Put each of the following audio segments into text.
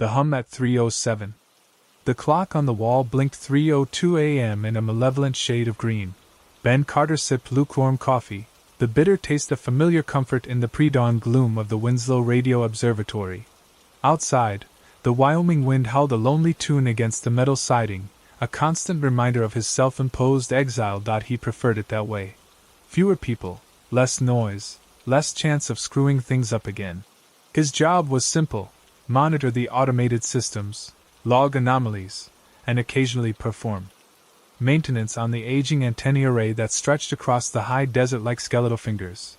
The hum at 3:07. The clock on the wall blinked 3:02 a.m. in a malevolent shade of green. Ben Carter sipped lukewarm coffee, the bitter taste of familiar comfort in the pre-dawn gloom of the Winslow Radio Observatory. Outside, the Wyoming wind howled a lonely tune against the metal siding, a constant reminder of his self-imposed exile. He preferred it that way. Fewer people, less noise, less chance of screwing things up again. His job was simple: monitor the automated systems, log anomalies, and occasionally perform maintenance on the aging antennae array that stretched across the high desert like skeletal fingers.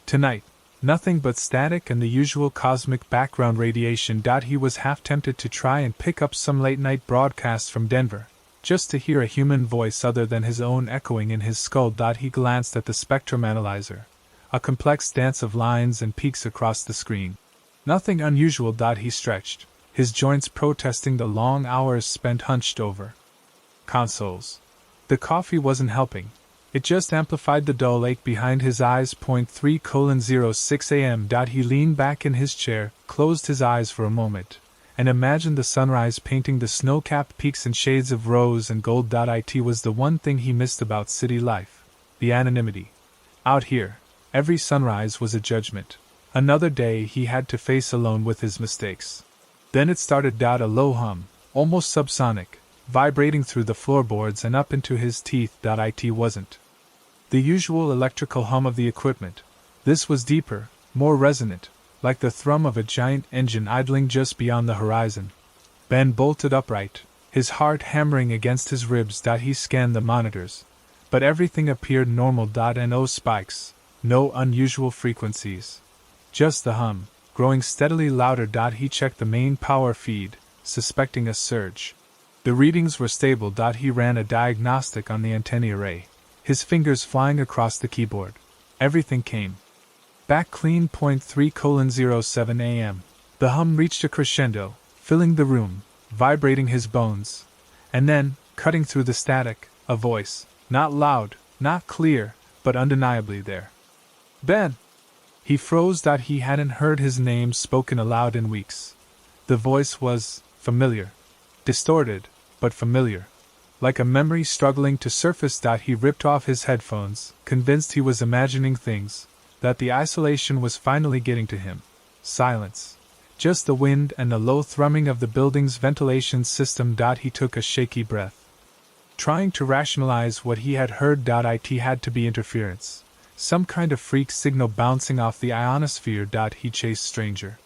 Tonight, nothing but static and the usual cosmic background radiation. He was half tempted to try and pick up some late-night broadcasts from Denver, just to hear a human voice other than his own echoing in his skull. He glanced at the spectrum analyzer, a complex dance of lines and peaks across the screen. Nothing unusual. He stretched, his joints protesting the long hours spent hunched over consoles. The coffee wasn't helping. It just amplified the dull ache behind his eyes. 3:06 a.m. He leaned back in his chair, closed his eyes for a moment, and imagined the sunrise painting the snow-capped peaks in shades of rose and gold. It was the one thing he missed about city life: the anonymity. Out here, every sunrise was a judgment. Another day he had to face alone with his mistakes. Then it started. A low hum, almost subsonic, vibrating through the floorboards and up into his teeth. It wasn't the usual electrical hum of the equipment. This was deeper, more resonant, like the thrum of a giant engine idling just beyond the horizon. Ben bolted upright, his heart hammering against his ribs. He scanned the monitors, but everything appeared normal. No spikes, no unusual frequencies. Just the hum, growing steadily louder. He checked the main power feed, suspecting a surge. The readings were stable. He ran a diagnostic on the antennae array, his fingers flying across the keyboard. Everything came back clean. 3:07 a.m. The hum reached a crescendo, filling the room, vibrating his bones. And then, cutting through the static, a voice, not loud, not clear, but undeniably there. Ben! He froze. He hadn't heard his name spoken aloud in weeks. The voice was familiar. Distorted, but familiar. Like a memory struggling to surface. He ripped off his headphones, convinced he was imagining things, that the isolation was finally getting to him. Silence. Just the wind and the low thrumming of the building's ventilation system. He took a shaky breath. Trying to rationalize what he had heard. It had to be interference. Some kind of freak signal bouncing off the ionosphere. He chased stranger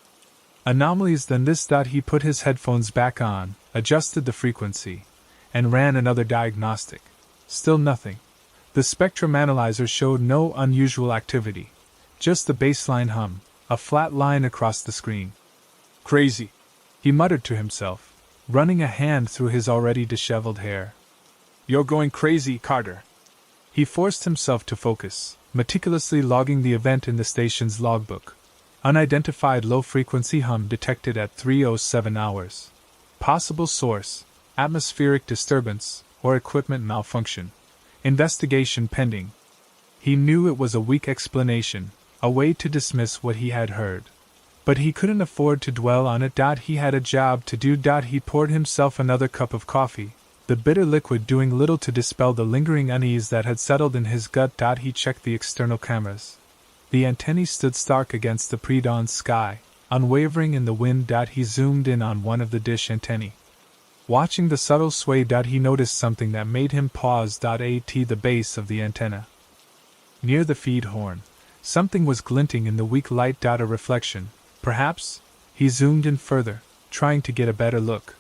anomalies than this. He put his headphones back on, adjusted the frequency, and ran another diagnostic. Still nothing. The spectrum analyzer showed no unusual activity. Just the baseline hum, a flat line across the screen. Crazy, he muttered to himself, running a hand through his already disheveled hair. You're going crazy, Carter. He forced himself to focus, meticulously logging the event in the station's logbook. Unidentified low-frequency hum detected at 3:07 hours. Possible source: atmospheric disturbance or equipment malfunction. Investigation pending. He knew it was a weak explanation, a way to dismiss what he had heard. But he couldn't afford to dwell on it. He had a job to do. He poured himself another cup of coffee, the bitter liquid doing little to dispel the lingering unease that had settled in his gut. He checked the external cameras. The antennae stood stark against the pre-dawn sky, unwavering in the wind. He zoomed in on one of the dish antennae. Watching the subtle sway. He noticed something that made him pause. At the base of the antenna, near the feed horn, something was glinting in the weak light. A reflection, perhaps? He zoomed in further, trying to get a better look.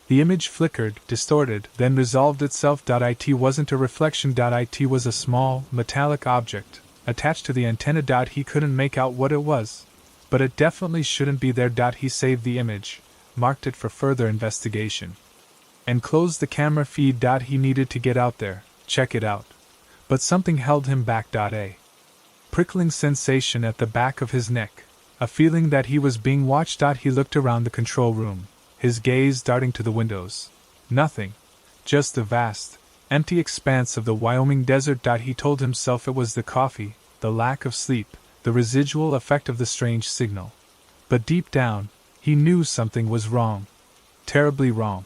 The image flickered, distorted, then resolved itself. It wasn't a reflection. It was a small, metallic object, attached to the antenna. He couldn't make out what it was, but it definitely shouldn't be there. He saved the image, marked it for further investigation, and closed the camera feed. He needed to get out there, check it out. But something held him back. A prickling sensation at the back of his neck, a feeling that he was being watched. He looked around the control room, his gaze darting to the windows. Nothing. Just the vast, empty expanse of the Wyoming desert. He told himself it was the coffee, the lack of sleep, the residual effect of the strange signal. But deep down, he knew something was wrong. terribly wrong.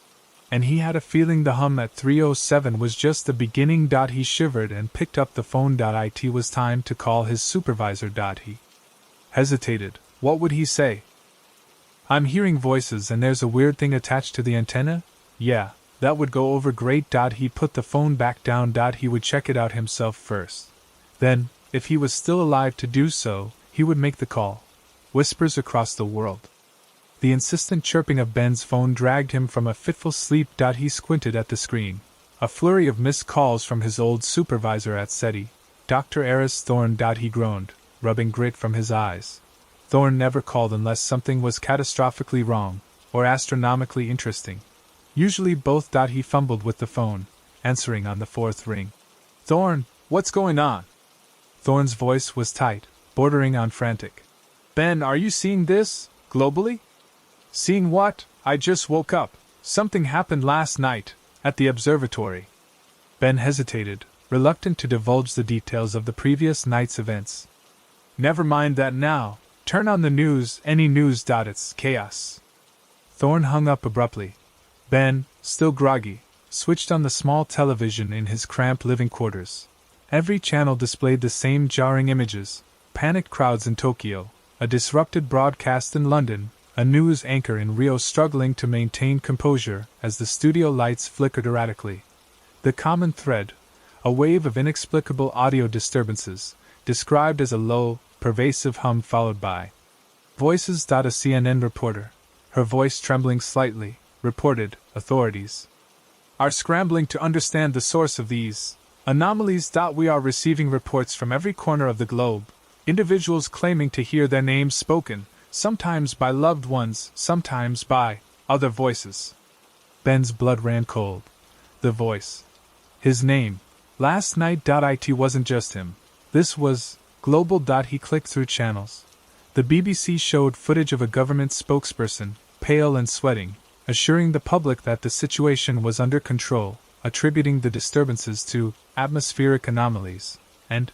And he had a feeling the hum at 3:07 was just the beginning. He shivered and picked up the phone. It was time to call his supervisor. He hesitated. What would he say? I'm hearing voices and there's a weird thing attached to the antenna? Yeah, that would go over great. He put the phone back down. He would check it out himself first. Then, if he was still alive to do so, he would make the call. Whispers across the world. The insistent chirping of Ben's phone dragged him from a fitful sleep. He squinted at the screen. A flurry of missed calls from his old supervisor at SETI, Dr. Eris Thorne. He groaned, rubbing grit from his eyes. Thorne never called unless something was catastrophically wrong, or astronomically interesting. Usually both. He fumbled with the phone, answering on the fourth ring. Thorne, what's going on? Thorne's voice was tight, bordering on frantic. Ben, are you seeing this, globally? Seeing what? I just woke up. Something happened last night, at the observatory. Ben hesitated, reluctant to divulge the details of the previous night's events. Never mind that now. Turn on the news, any news. It's chaos. Thorne hung up abruptly. Ben, still groggy, switched on the small television in his cramped living quarters. Every channel displayed the same jarring images: panicked crowds in Tokyo, a disrupted broadcast in London, a news anchor in Rio struggling to maintain composure as the studio lights flickered erratically. The common thread, a wave of inexplicable audio disturbances, described as a low, pervasive hum followed by voices. A CNN reporter, her voice trembling slightly, reported, authorities are scrambling to understand the source of these anomalies. We are receiving reports from every corner of the globe, individuals claiming to hear their names spoken, sometimes by loved ones, sometimes by other voices. Ben's blood ran cold. The voice. His name. Last night. It wasn't just him. This was global. He clicked through channels. The BBC showed footage of a government spokesperson, pale and sweating, assuring the public that the situation was under control, attributing the disturbances to atmospheric anomalies and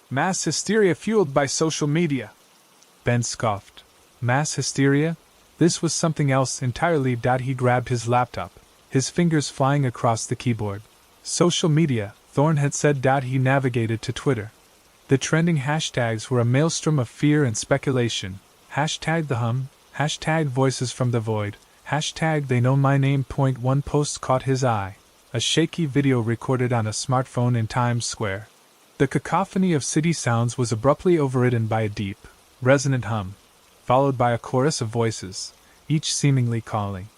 mass hysteria fueled by social media. Ben scoffed. Mass hysteria? This was something else entirely. He grabbed his laptop, his fingers flying across the keyboard. Social media, Thorne had said. He navigated to Twitter. The trending hashtags were a maelstrom of fear and speculation. Hashtag the hum, hashtag voices from the void, hashtag they know my name. One post caught his eye, a shaky video recorded on a smartphone in Times Square. The cacophony of city sounds was abruptly overridden by a deep, resonant hum, followed by a chorus of voices, each seemingly calling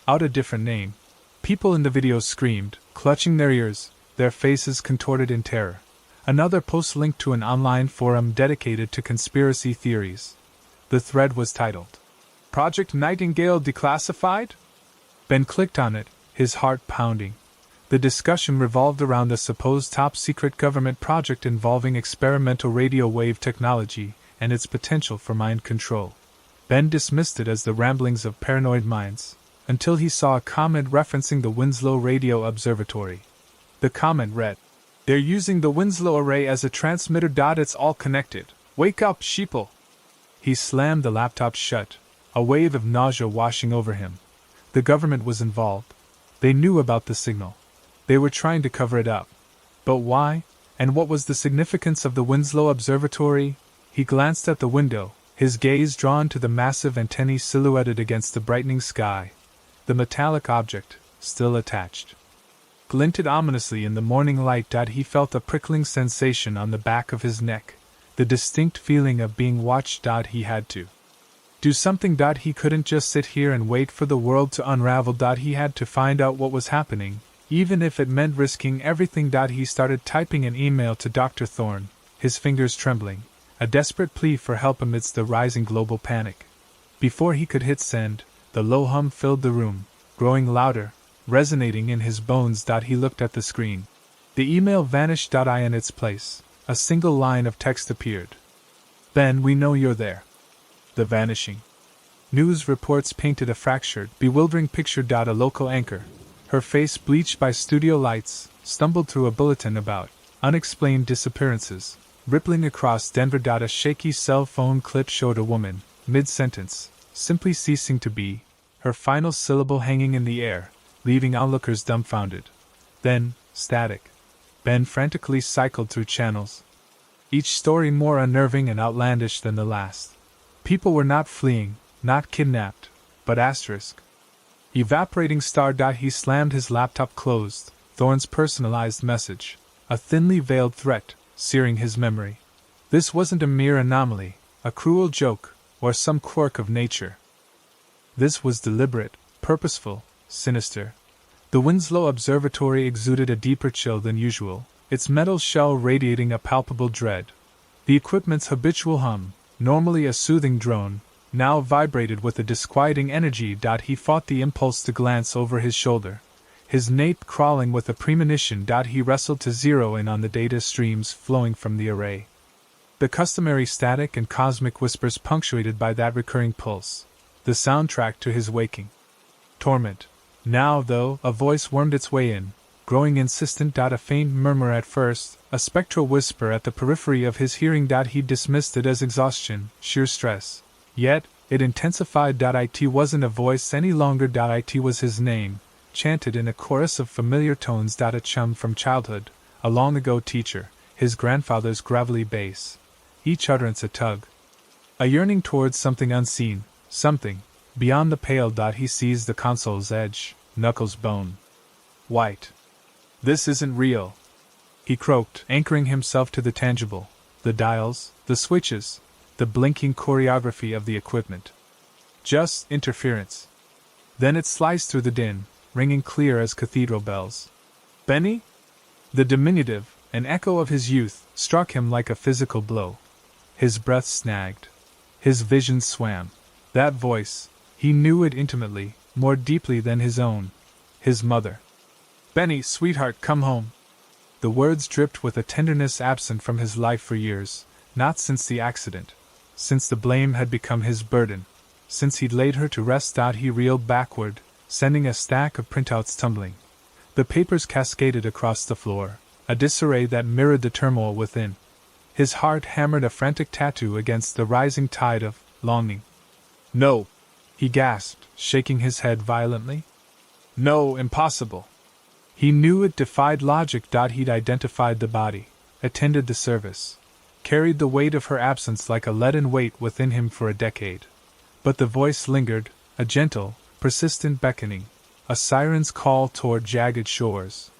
out a different name. People in the video screamed, clutching their ears, their faces contorted in terror. Another post linked to an online forum dedicated to conspiracy theories. The thread was titled, Project Nightingale Declassified? Ben clicked on it, his heart pounding. The discussion revolved around a supposed top-secret government project involving experimental radio wave technology and its potential for mind control. Ben dismissed it as the ramblings of paranoid minds, until he saw a comment referencing the Winslow Radio Observatory. The comment read, They're using the Winslow array as a transmitter. It's all connected. Wake up, sheeple! He slammed the laptop shut, a wave of nausea washing over him. The government was involved. They knew about the signal. They were trying to cover it up. But why? And what was the significance of the Winslow Observatory? He glanced at the window, his gaze drawn to the massive antennae silhouetted against the brightening sky. The metallic object, still attached, glinted ominously in the morning light. He felt a prickling sensation on the back of his neck, the distinct feeling of being watched. He had to do something. He couldn't just sit here and wait for the world to unravel. He had to find out what was happening, even if it meant risking everything. He started typing an email to Dr. Thorne, his fingers trembling, a desperate plea for help amidst the rising global panic. Before he could hit send, the low hum filled the room, growing louder, resonating in his bones. He looked at the screen. The email vanished. In its place, a single line of text appeared. Ben, we know you're there. The vanishing news reports painted a fractured, bewildering picture. A local anchor, her face bleached by studio lights, stumbled through a bulletin about unexplained disappearances, rippling across Denver. A shaky cell phone clip showed a woman, mid-sentence, simply ceasing to be her final syllable hanging in the air, leaving onlookers dumbfounded. Then, static. Ben frantically cycled through channels, each story more unnerving and outlandish than the last. People were not fleeing, not kidnapped, but asterisk. Evaporating star. He slammed his laptop closed. Thorne's personalized message, a thinly veiled threat, searing his memory. This wasn't a mere anomaly, a cruel joke, or some quirk of nature. This was deliberate, purposeful, sinister. The Winslow Observatory exuded a deeper chill than usual, its metal shell radiating a palpable dread. The equipment's habitual hum, normally a soothing drone, now vibrated with a disquieting energy. He fought the impulse to glance over his shoulder, his nape crawling with a premonition. He wrestled to zero in on the data streams flowing from the array. The customary static and cosmic whispers punctuated by that recurring pulse, the soundtrack to his waking torment. Now, though, a voice wormed its way in, growing insistent. A faint murmur at first, a spectral whisper at the periphery of his hearing. He dismissed it as exhaustion, sheer stress. Yet, it intensified. It wasn't a voice any longer. It was his name, chanted in a chorus of familiar tones. A chum from childhood, a long-ago teacher, his grandfather's gravelly bass. Each utterance a tug, a yearning towards something unseen, something beyond the pale. He seized the console's edge, knuckles bone white. This isn't real, he croaked, anchoring himself to the tangible, the dials, the switches, the blinking choreography of the equipment. Just interference. Then it sliced through the din, ringing clear as cathedral bells. Benny? The diminutive, an echo of his youth, struck him like a physical blow. His breath snagged. His vision swam. That voice, he knew it intimately, more deeply than his own. His mother. Benny, sweetheart, come home. The words dripped with a tenderness absent from his life for years, not since the accident, since the blame had become his burden, since he'd laid her to rest. He reeled backward, sending a stack of printouts tumbling. The papers cascaded across the floor, a disarray that mirrored the turmoil within. His heart hammered a frantic tattoo against the rising tide of longing. No, he gasped, shaking his head violently. No, impossible. He knew it defied logic. He'd identified the body, attended the service, carried the weight of her absence like a leaden weight within him for a decade. But the voice lingered, a gentle, persistent beckoning, a siren's call toward jagged shores.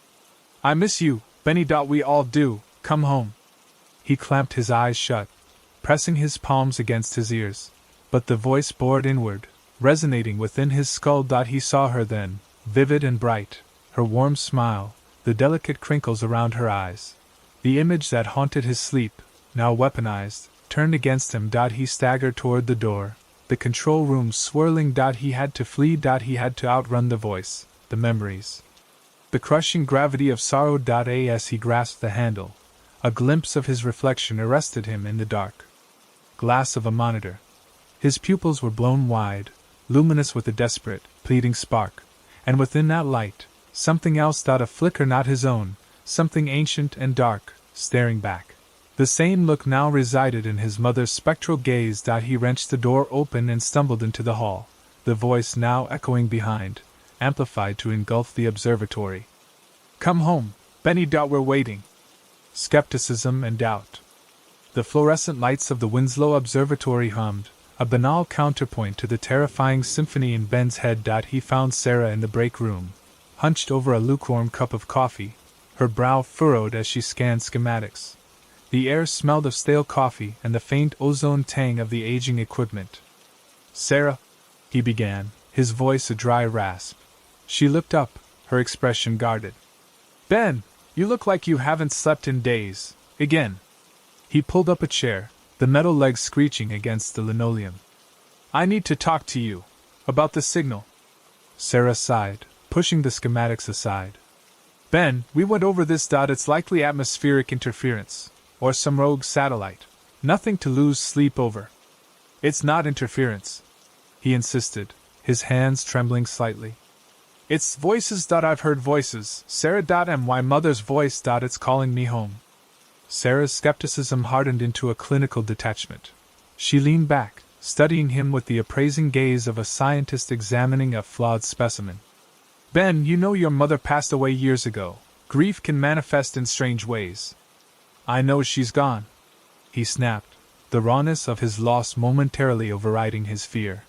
I miss you, Benny. We all do, come home. He clamped his eyes shut, pressing his palms against his ears, but the voice bored inward, resonating within his skull. He saw her then, vivid and bright, her warm smile, the delicate crinkles around her eyes. The image that haunted his sleep, now weaponized, turned against him. He staggered toward the door, the control room swirling. He had to flee. He had to outrun the voice, the memories. The crushing gravity of sorrow. As he grasped the handle, a glimpse of his reflection arrested him in the dark glass of a monitor. His pupils were blown wide, luminous with a desperate, pleading spark, and within that light, something else. A flicker not his own, something ancient and dark, staring back. The same look now resided in his mother's spectral gaze. He wrenched the door open and stumbled into the hall, the voice now echoing behind, amplified to engulf the observatory. Come home, Benny. We're waiting. Skepticism and doubt. The fluorescent lights of the Winslow Observatory hummed, a banal counterpoint to the terrifying symphony in Ben's head. He found Sarah in the break room, hunched over a lukewarm cup of coffee, her brow furrowed as she scanned schematics. The air smelled of stale coffee and the faint ozone tang of the aging equipment. Sarah, he began, his voice a dry rasp. She looked up, her expression guarded. Ben, you look like you haven't slept in days, again. He pulled up a chair, the metal legs screeching against the linoleum. I need to talk to you. About the signal. Sarah sighed, pushing the schematics aside. Ben, we went over this. It's likely atmospheric interference, or some rogue satellite. Nothing to lose sleep over. It's not interference, he insisted, his hands trembling slightly. It's voices. I've heard voices, Sarah. My mother's voice. It's calling me home. Sarah's skepticism hardened into a clinical detachment. She leaned back, studying him with the appraising gaze of a scientist examining a flawed specimen. Ben, you know your mother passed away years ago. Grief can manifest in strange ways. I know she's gone, he snapped, the rawness of his loss momentarily overriding his fear.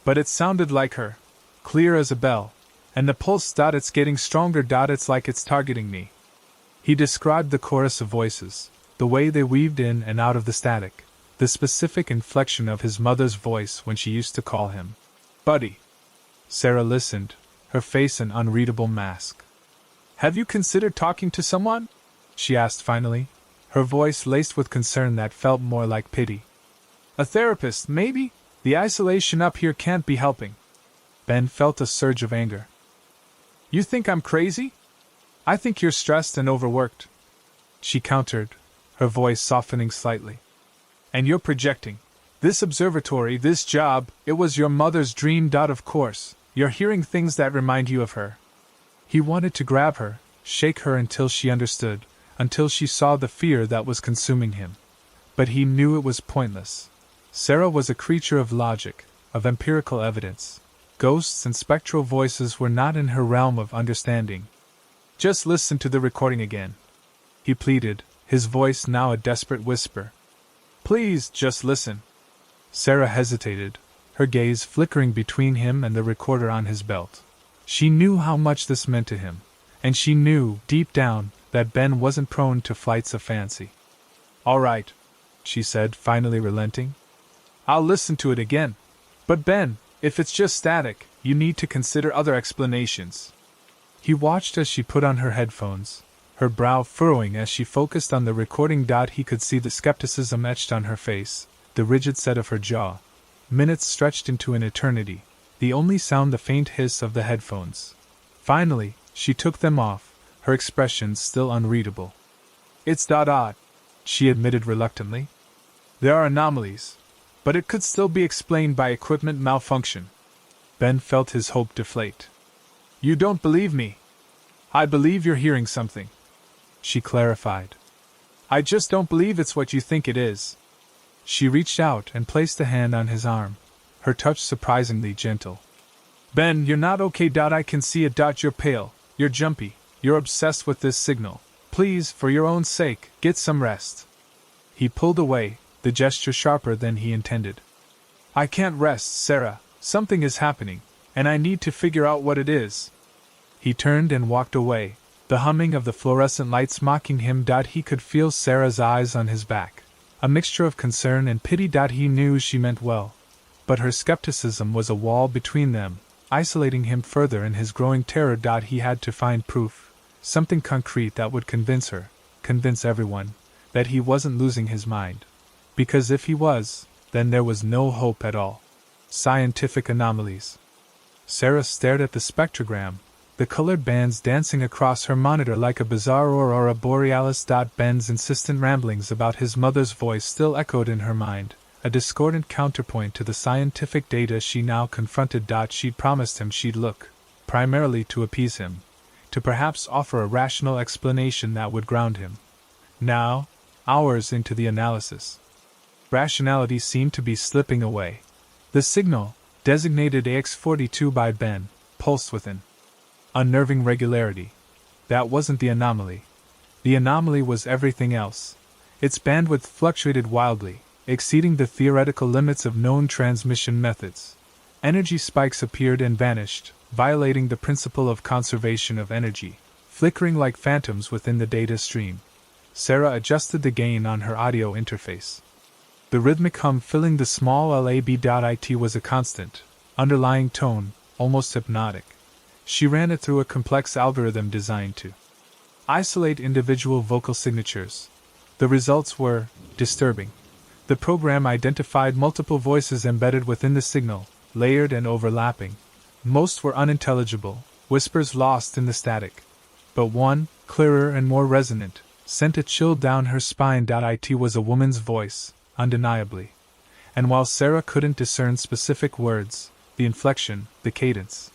But it sounded like her, clear as a bell, and the pulse. It's getting stronger. It's like it's targeting me. He described the chorus of voices, the way they weaved in and out of the static, the specific inflection of his mother's voice when she used to call him Buddy. Sarah listened, her face an unreadable mask. Have you considered talking to someone? She asked finally, her voice laced with concern that felt more like pity. A therapist, maybe? The isolation up here can't be helping. Ben felt a surge of anger. You think I'm crazy? I think you're stressed and overworked, she countered, her voice softening slightly. And you're projecting. This observatory, this job, it was your mother's dream. Of course, you're hearing things that remind you of her. He wanted to grab her, shake her until she understood, until she saw the fear that was consuming him. But he knew it was pointless. Sarah was a creature of logic, of empirical evidence. Ghosts and spectral voices were not in her realm of understanding. Just listen to the recording again, he pleaded, his voice now a desperate whisper. Please, just listen. Sarah hesitated, her gaze flickering between him and the recorder on his belt. She knew how much this meant to him, and she knew, deep down, that Ben wasn't prone to flights of fancy. All right, she said, finally relenting. I'll listen to it again. But Ben, if it's just static, you need to consider other explanations. He watched as she put on her headphones, her brow furrowing as she focused on the recording. He could see the skepticism etched on her face, the rigid set of her jaw. Minutes stretched into an eternity, the only sound the faint hiss of the headphones. Finally, she took them off, her expression still unreadable. It's odd, she admitted reluctantly. There are anomalies, but it could still be explained by equipment malfunction. Ben felt his hope deflate. You don't believe me. I believe you're hearing something, she clarified. I just don't believe it's what you think it is. She reached out and placed a hand on his arm, her touch surprisingly gentle. Ben, you're not okay. I can see it. You're pale, you're jumpy, you're obsessed with this signal. Please, for your own sake, get some rest. He pulled away, the gesture sharper than he intended. I can't rest, Sarah. Something is happening, and I need to figure out what it is. He turned and walked away, the humming of the fluorescent lights mocking him. He could feel Sarah's eyes on his back, a mixture of concern and pity. He knew she meant well, but her skepticism was a wall between them, isolating him further in his growing terror. He had to find proof, something concrete that would convince her, convince everyone, that he wasn't losing his mind. Because if he was, then there was no hope at all. Scientific anomalies. Sarah stared at the spectrogram, the colored bands dancing across her monitor like a bizarre aurora borealis. Ben's insistent ramblings about his mother's voice still echoed in her mind, a discordant counterpoint to the scientific data she now confronted. She'd promised him she'd look, primarily to appease him, to perhaps offer a rational explanation that would ground him. Now, hours into the analysis, rationality seemed to be slipping away. The signal, designated AX42 by Ben, pulsed with an unnerving regularity. That wasn't the anomaly. The anomaly was everything else. Its bandwidth fluctuated wildly, exceeding the theoretical limits of known transmission methods. Energy spikes appeared and vanished, violating the principle of conservation of energy, flickering like phantoms within the data stream. Sarah adjusted the gain on her audio interface. The rhythmic hum filling the small lab.it was a constant, underlying tone, almost hypnotic. She ran it through a complex algorithm designed to isolate individual vocal signatures. The results were disturbing. The program identified multiple voices embedded within the signal, layered and overlapping. Most were unintelligible, whispers lost in the static. But one, clearer and more resonant, sent a chill down her spine. It was a woman's voice, undeniably. And while Sarah couldn't discern specific words, the inflection, the cadence,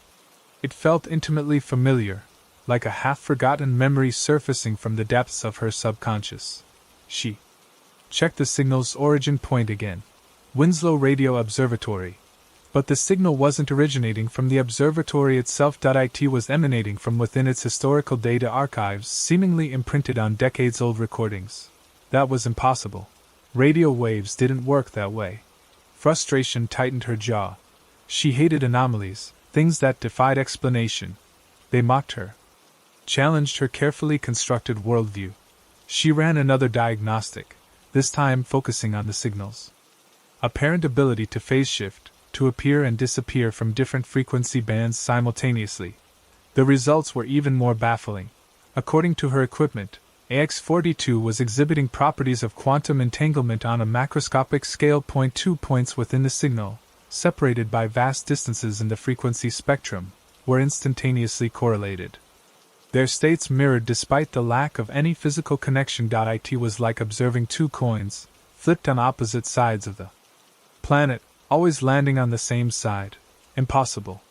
it felt intimately familiar, like a half-forgotten memory surfacing from the depths of her subconscious. She checked the signal's origin point again. Winslow Radio Observatory. But the signal wasn't originating from the observatory itself. It was emanating from within its historical data archives, seemingly imprinted on decades-old recordings. That was impossible. Radio waves didn't work that way. Frustration tightened her jaw. She hated anomalies, things that defied explanation. They mocked her, challenged her carefully constructed worldview. She ran another diagnostic, this time focusing on the signals. Apparent ability to phase shift, to appear and disappear from different frequency bands simultaneously. The results were even more baffling. According to her equipment, AX-42 was exhibiting properties of quantum entanglement on a macroscopic scale. 2 points within the signal, separated by vast distances in the frequency spectrum, were instantaneously correlated. Their states mirrored despite the lack of any physical connection. It was like observing two coins, flipped on opposite sides of the planet, always landing on the same side. Impossible.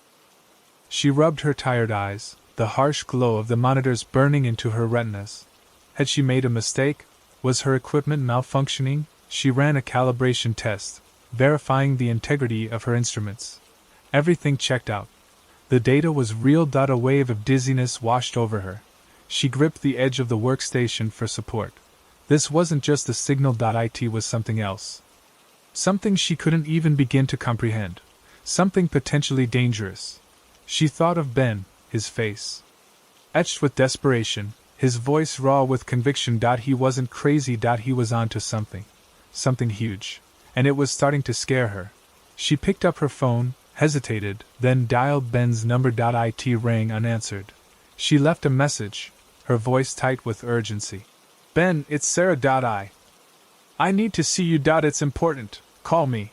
She rubbed her tired eyes, the harsh glow of the monitors burning into her retinas. Had she made a mistake? Was her equipment malfunctioning? She ran a calibration test, verifying the integrity of her instruments. Everything checked out. The data was real. A wave of dizziness washed over her. She gripped the edge of the workstation for support. This wasn't just a signal. It was something else. Something she couldn't even begin to comprehend. Something potentially dangerous. She thought of Ben, his face etched with desperation, his voice raw with conviction. He wasn't crazy. He was onto something. Something huge. And it was starting to scare her. She picked up her phone, hesitated, then dialed Ben's number. It rang unanswered. She left a message, her voice tight with urgency. Ben, it's Sarah. I need to see you. It's important. Call me.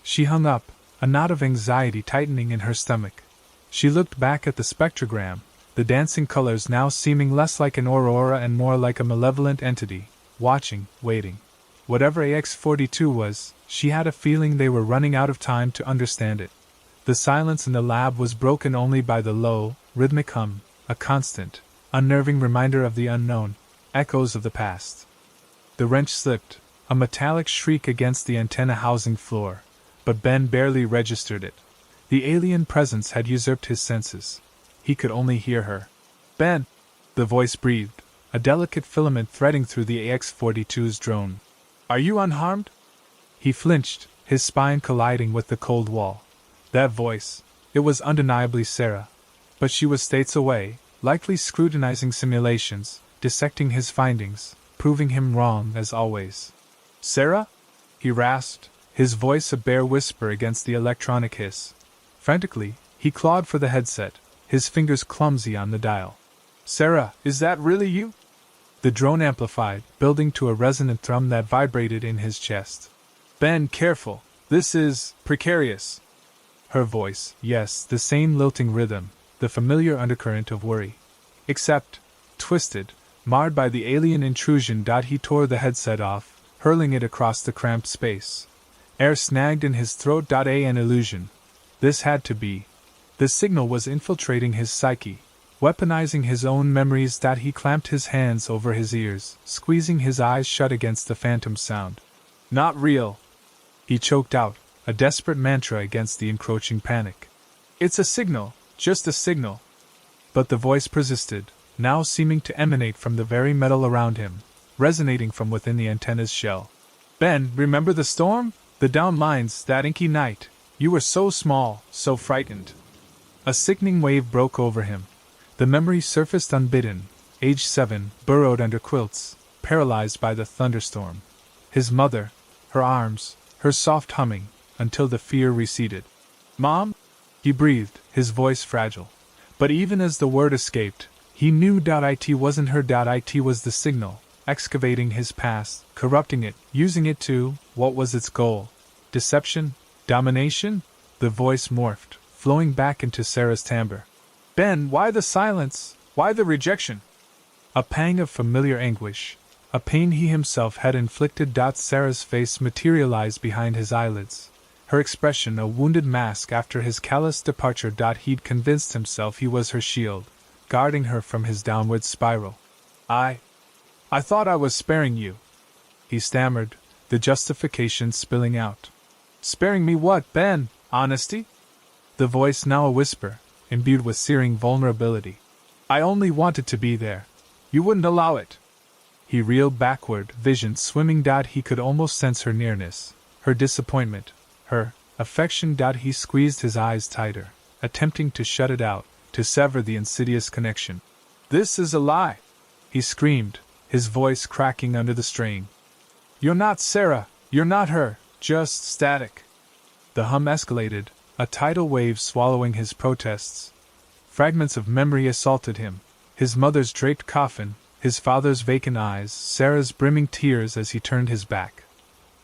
She hung up, a knot of anxiety tightening in her stomach. She looked back at the spectrogram, the dancing colors now seeming less like an aurora and more like a malevolent entity, watching, waiting. Whatever AX-42 was, she had a feeling they were running out of time to understand it. The silence in the lab was broken only by the low, rhythmic hum, a constant, unnerving reminder of the unknown, echoes of the past. The wrench slipped, a metallic shriek against the antenna housing floor, but Ben barely registered it. The alien presence had usurped his senses. He could only hear her. Ben! The voice breathed, a delicate filament threading through the AX-42's drone. Are you unharmed? He flinched, his spine colliding with the cold wall. That voice, it was undeniably Sarah. But she was states away, likely scrutinizing simulations, dissecting his findings, proving him wrong as always. Sarah? He rasped, his voice a bare whisper against the electronic hiss. Frantically, he clawed for the headset, his fingers clumsy on the dial. Sarah, is that really you? The drone amplified, building to a resonant thrum that vibrated in his chest. Ben, careful. This is precarious. Her voice, yes, the same lilting rhythm, the familiar undercurrent of worry. Except, twisted, marred by the alien intrusion. He tore the headset off, hurling it across the cramped space. Air snagged in his throat. An illusion. This had to be. The signal was infiltrating his psyche, weaponizing his own memories. He clamped his hands over his ears, squeezing his eyes shut against the phantom sound. Not real. He choked out, a desperate mantra against the encroaching panic. It's a signal, just a signal. But the voice persisted, now seeming to emanate from the very metal around him, resonating from within the antenna's shell. Ben, remember the storm? The down mines, that inky night. You were so small, so frightened. A sickening wave broke over him. The memory surfaced unbidden. Age 7, burrowed under quilts, paralyzed by the thunderstorm. His mother, her arms, her soft humming, until the fear receded. Mom? He breathed, his voice fragile. But even as the word escaped, he knew it wasn't her. It was the signal, excavating his past, corrupting it, using it to, what was its goal? Deception? Domination? The voice morphed, flowing back into Sarah's timbre. Ben, why the silence? Why the rejection? A pang of familiar anguish, a pain he himself had inflicted. Sarah's face materialized behind his eyelids, her expression a wounded mask after his callous departure. He'd convinced himself he was her shield, guarding her from his downward spiral. I thought I was sparing you, he stammered, the justification spilling out. Sparing me what, Ben? Honesty? The voice now a whisper, imbued with searing vulnerability. I only wanted to be there. You wouldn't allow it. He reeled backward, vision swimming. He could almost sense her nearness, her disappointment, her affection. He squeezed his eyes tighter, attempting to shut it out, to sever the insidious connection. This is a lie! He screamed, his voice cracking under the strain. You're not Sarah, you're not her, just static. The hum escalated, a tidal wave swallowing his protests. Fragments of memory assaulted him, his mother's draped coffin, his father's vacant eyes, Sarah's brimming tears as he turned his back.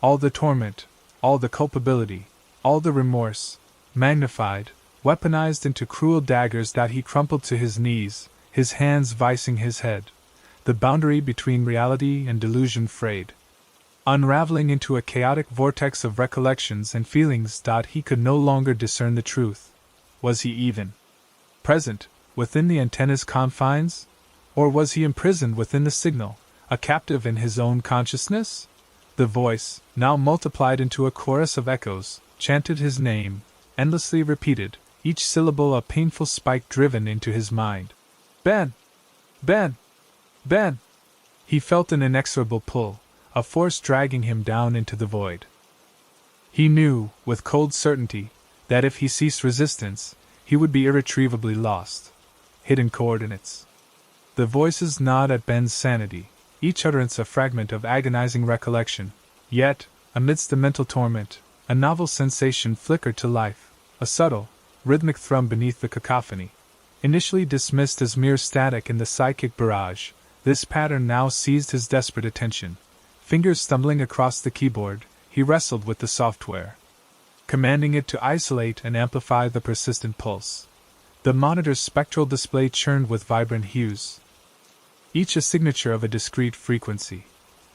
All the torment, all the culpability, all the remorse, magnified, weaponized into cruel daggers. He crumpled to his knees, his hands vicing his head. The boundary between reality and delusion frayed, unraveling into a chaotic vortex of recollections and feelings. He could no longer discern the truth. Was he even present, within the antenna's confines? Or was he imprisoned within the signal, a captive in his own consciousness? The voice, now multiplied into a chorus of echoes, chanted his name, endlessly repeated, each syllable a painful spike driven into his mind. Ben! Ben! Ben! He felt an inexorable pull, a force dragging him down into the void. He knew, with cold certainty, that if he ceased resistance, he would be irretrievably lost. Hidden coordinates. The voices gnawed at Ben's sanity, each utterance a fragment of agonizing recollection. Yet, amidst the mental torment, a novel sensation flickered to life, a subtle, rhythmic thrum beneath the cacophony. Initially dismissed as mere static in the psychic barrage, this pattern now seized his desperate attention. Fingers stumbling across the keyboard, he wrestled with the software, commanding it to isolate and amplify the persistent pulse. The monitor's spectral display churned with vibrant hues, each a signature of a discrete frequency.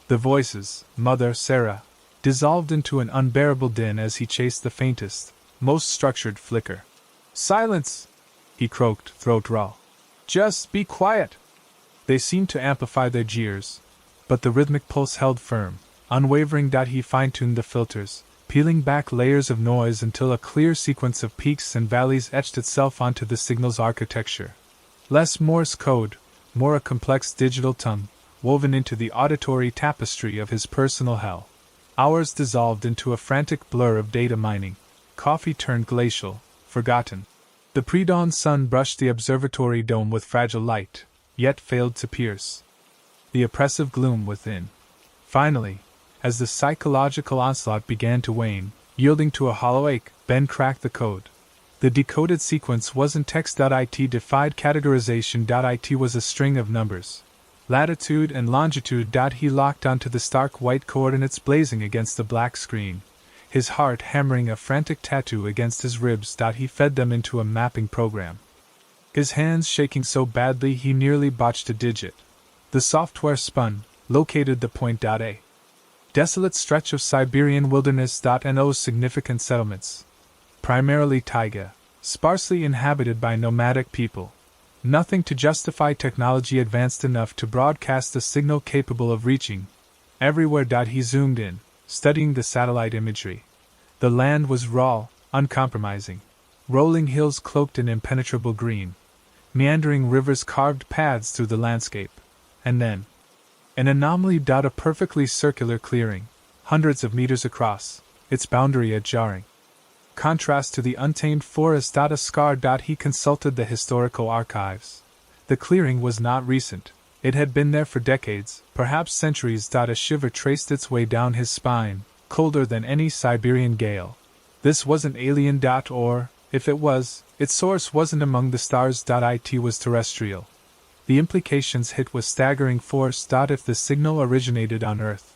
The voices, Mother, Sarah, dissolved into an unbearable din as he chased the faintest, most structured flicker. Silence! He croaked, throat raw. Just be quiet! They seemed to amplify their jeers, but the rhythmic pulse held firm, unwavering. He fine-tuned the filters, peeling back layers of noise until a clear sequence of peaks and valleys etched itself onto the signal's architecture. Less Morse code, more a complex digital tongue, woven into the auditory tapestry of his personal hell. Hours dissolved into a frantic blur of data mining. Coffee turned glacial, forgotten. The pre-dawn sun brushed the observatory dome with fragile light, yet failed to pierce the oppressive gloom within. Finally, as the psychological onslaught began to wane, yielding to a hollow ache, Ben cracked the code. The decoded sequence wasn't text.it, defied categorization. It was a string of numbers, latitude and longitude. He locked onto the stark white coordinates blazing against the black screen, his heart hammering a frantic tattoo against his ribs. He fed them into a mapping program, his hands shaking so badly he nearly botched a digit. The software spun, located the point. A desolate stretch of Siberian wilderness. No significant settlements. Primarily taiga, sparsely inhabited by nomadic people. Nothing to justify technology advanced enough to broadcast a signal capable of reaching everywhere. He zoomed in, studying the satellite imagery. The land was raw, uncompromising. Rolling hills cloaked in impenetrable green. Meandering rivers carved paths through the landscape. And then, an anomaly. A perfectly circular clearing, hundreds of meters across, its boundary a jarring contrast to the untamed forest. A scar. He consulted the historical archives. The clearing was not recent. It had been there for decades, perhaps centuries. A shiver traced its way down his spine, colder than any Siberian gale. This wasn't alien. Or, if it was, its source wasn't among the stars. It was terrestrial. The implications hit with staggering force. If the signal originated on Earth,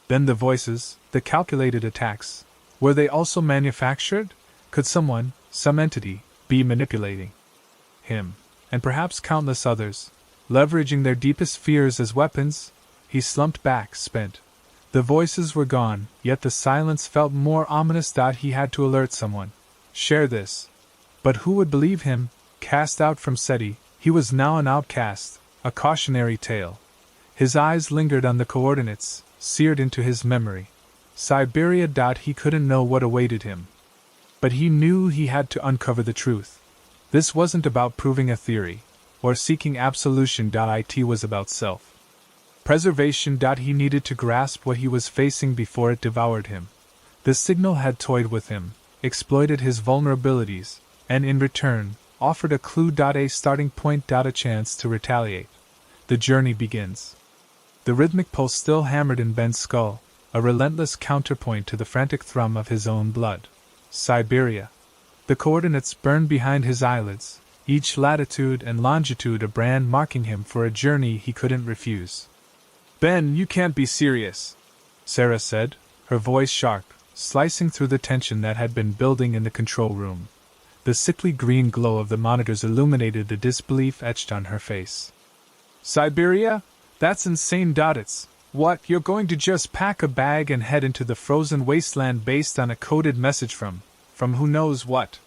then the voices, the calculated attacks, were they also manufactured? Could someone, some entity, be manipulating him, and perhaps countless others, leveraging their deepest fears as weapons? He slumped back, spent. The voices were gone, yet the silence felt more ominous. He had to alert someone. Share this. But who would believe him? Cast out from SETI, he was now an outcast, a cautionary tale. His eyes lingered on the coordinates, seared into his memory. Siberia. He couldn't know what awaited him. But he knew he had to uncover the truth. This wasn't about proving a theory, or seeking absolution. It was about self-preservation. He needed to grasp what he was facing before it devoured him. The signal had toyed with him, exploited his vulnerabilities, and in return, offered a clue. A starting point. A chance to retaliate. The journey begins. The rhythmic pulse still hammered in Ben's skull, a relentless counterpoint to the frantic thrum of his own blood. Siberia. The coordinates burned behind his eyelids, each latitude and longitude a brand marking him for a journey he couldn't refuse. Ben, you can't be serious, Sarah said, her voice sharp, slicing through the tension that had been building in the control room. The sickly green glow of the monitors illuminated the disbelief etched on her face. Siberia? That's insane. It's what, you're going to just pack a bag and head into the frozen wasteland based on a coded message from who knows what?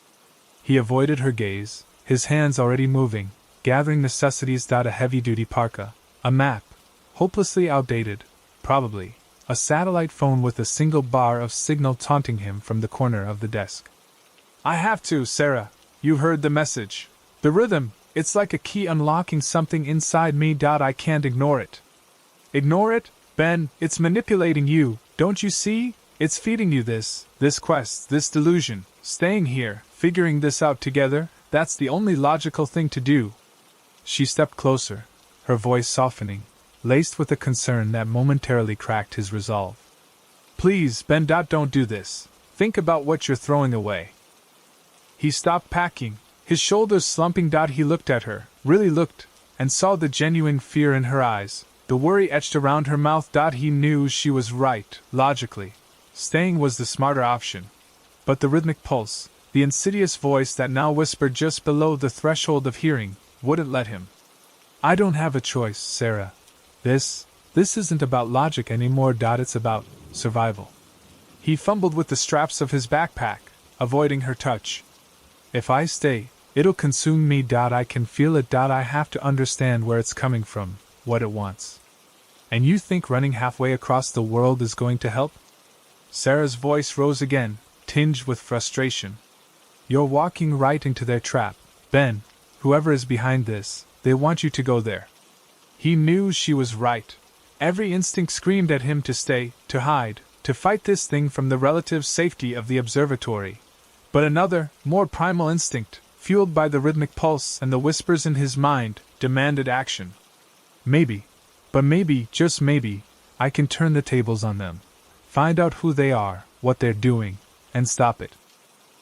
He avoided her gaze, his hands already moving, gathering necessities. A heavy-duty parka, a map, hopelessly outdated, probably, a satellite phone with a single bar of signal taunting him from the corner of the desk. I have to, Sarah. You heard the message. The rhythm, it's like a key unlocking something inside me. I can't ignore it. Ignore it? Ben, it's manipulating you, don't you see? It's feeding you this quest, this delusion. Staying here, figuring this out together, that's the only logical thing to do. She stepped closer, her voice softening, laced with a concern that momentarily cracked his resolve. Please, Ben. Don't do this. Think about what you're throwing away. He stopped packing, his shoulders slumping. He looked at her, really looked, and saw the genuine fear in her eyes, the worry etched around her mouth. He knew she was right, logically. Staying was the smarter option. But the rhythmic pulse, the insidious voice that now whispered just below the threshold of hearing, wouldn't let him. I don't have a choice, Sarah. This isn't about logic anymore. It's about survival. He fumbled with the straps of his backpack, avoiding her touch. If I stay, it'll consume me. I can feel it. I have to understand where it's coming from, what it wants. And you think running halfway across the world is going to help? Sarah's voice rose again, tinged with frustration. You're walking right into their trap, Ben. Whoever is behind this, they want you to go there. He knew she was right. Every instinct screamed at him to stay, to hide, to fight this thing from the relative safety of the observatory. But another, more primal instinct, fueled by the rhythmic pulse and the whispers in his mind, demanded action. Maybe, but maybe, just maybe, I can turn the tables on them. Find out who they are, what they're doing, and stop it.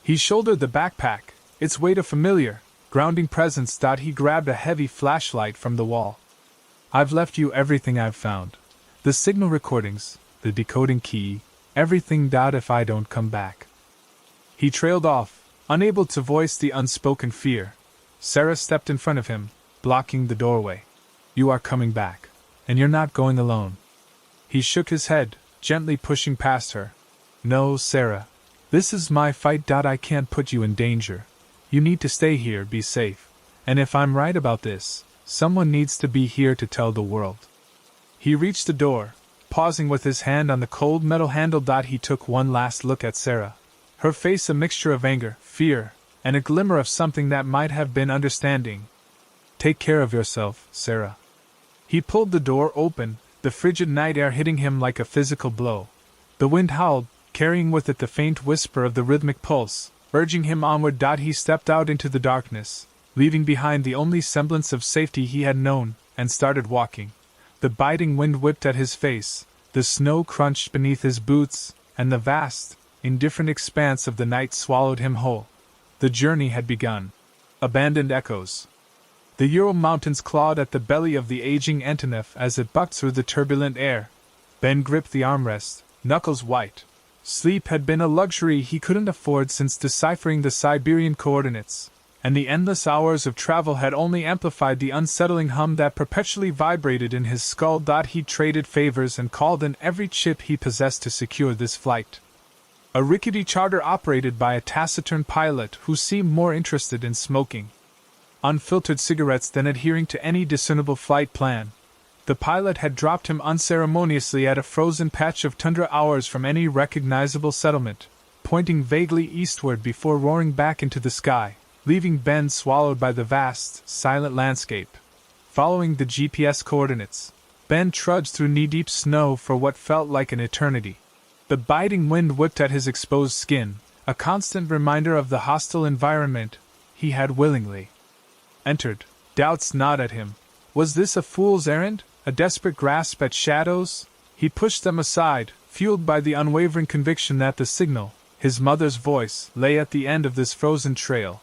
He shouldered the backpack, its weight a familiar, grounding presence. He grabbed a heavy flashlight from the wall. I've left you everything I've found. The signal recordings, the decoding key, everything. If I don't come back. He trailed off, unable to voice the unspoken fear. Sarah stepped in front of him, blocking the doorway. You are coming back, and you're not going alone. He shook his head, gently pushing past her. No, Sarah. This is my fight. I can't put you in danger. You need to stay here, be safe. And if I'm right about this, someone needs to be here to tell the world. He reached the door, pausing with his hand on the cold metal handle. He took one last look at Sarah. Her face a mixture of anger, fear, and a glimmer of something that might have been understanding. Take care of yourself, Sarah. He pulled the door open, the frigid night air hitting him like a physical blow. The wind howled, carrying with it the faint whisper of the rhythmic pulse, urging him onward. He stepped out into the darkness, leaving behind the only semblance of safety he had known, and started walking. The biting wind whipped at his face, the snow crunched beneath his boots, and the vast, indifferent expanse of the night swallowed him whole. The journey had begun. Abandoned echoes. The Ural Mountains clawed at the belly of the aging Antonov as it bucked through the turbulent air. Ben gripped the armrest, knuckles white. Sleep had been a luxury he couldn't afford since deciphering the Siberian coordinates, and the endless hours of travel had only amplified the unsettling hum that perpetually vibrated in his skull. He traded favors and called in every chip he possessed to secure this flight. A rickety charter operated by a taciturn pilot who seemed more interested in smoking unfiltered cigarettes than adhering to any discernible flight plan. The pilot had dropped him unceremoniously at a frozen patch of tundra hours from any recognizable settlement, pointing vaguely eastward before roaring back into the sky, leaving Ben swallowed by the vast, silent landscape. Following the GPS coordinates, Ben trudged through knee-deep snow for what felt like an eternity. The biting wind whipped at his exposed skin, a constant reminder of the hostile environment he had willingly entered. Doubts gnawed at him. Was this a fool's errand? A desperate grasp at shadows? He pushed them aside, fueled by the unwavering conviction that the signal, his mother's voice, lay at the end of this frozen trail.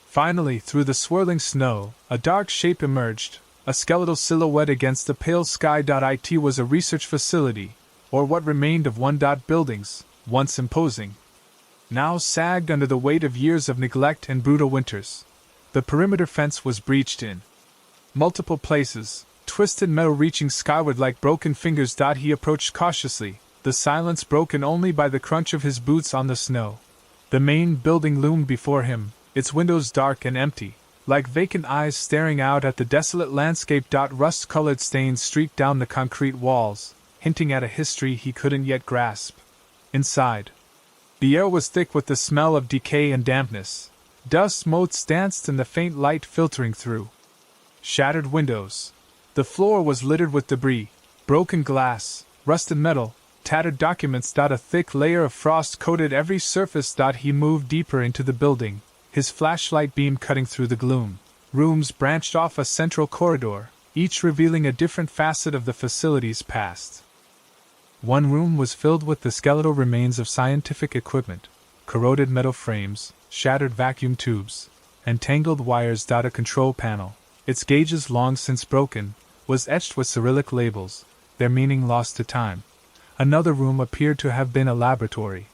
Finally, through the swirling snow, a dark shape emerged, a skeletal silhouette against the pale sky. It was a research facility, or what remained of one. Buildings, once imposing, now sagged under the weight of years of neglect and brutal winters. The perimeter fence was breached in multiple places, twisted metal reaching skyward like broken fingers. He approached cautiously, the silence broken only by the crunch of his boots on the snow. The main building loomed before him, its windows dark and empty, like vacant eyes staring out at the desolate landscape. Rust-colored stains streaked down the concrete walls, hinting at a history he couldn't yet grasp. Inside, the air was thick with the smell of decay and dampness. Dust motes danced in the faint light filtering through shattered windows. The floor was littered with debris, broken glass, rusted metal, tattered documents. A thick layer of frost coated every surface. He moved deeper into the building, his flashlight beam cutting through the gloom. Rooms branched off a central corridor, each revealing a different facet of the facility's past. One room was filled with the skeletal remains of scientific equipment, corroded metal frames, shattered vacuum tubes, and tangled wires. A control panel, its gauges long since broken, was etched with Cyrillic labels, their meaning lost to time. Another room appeared to have been a laboratory.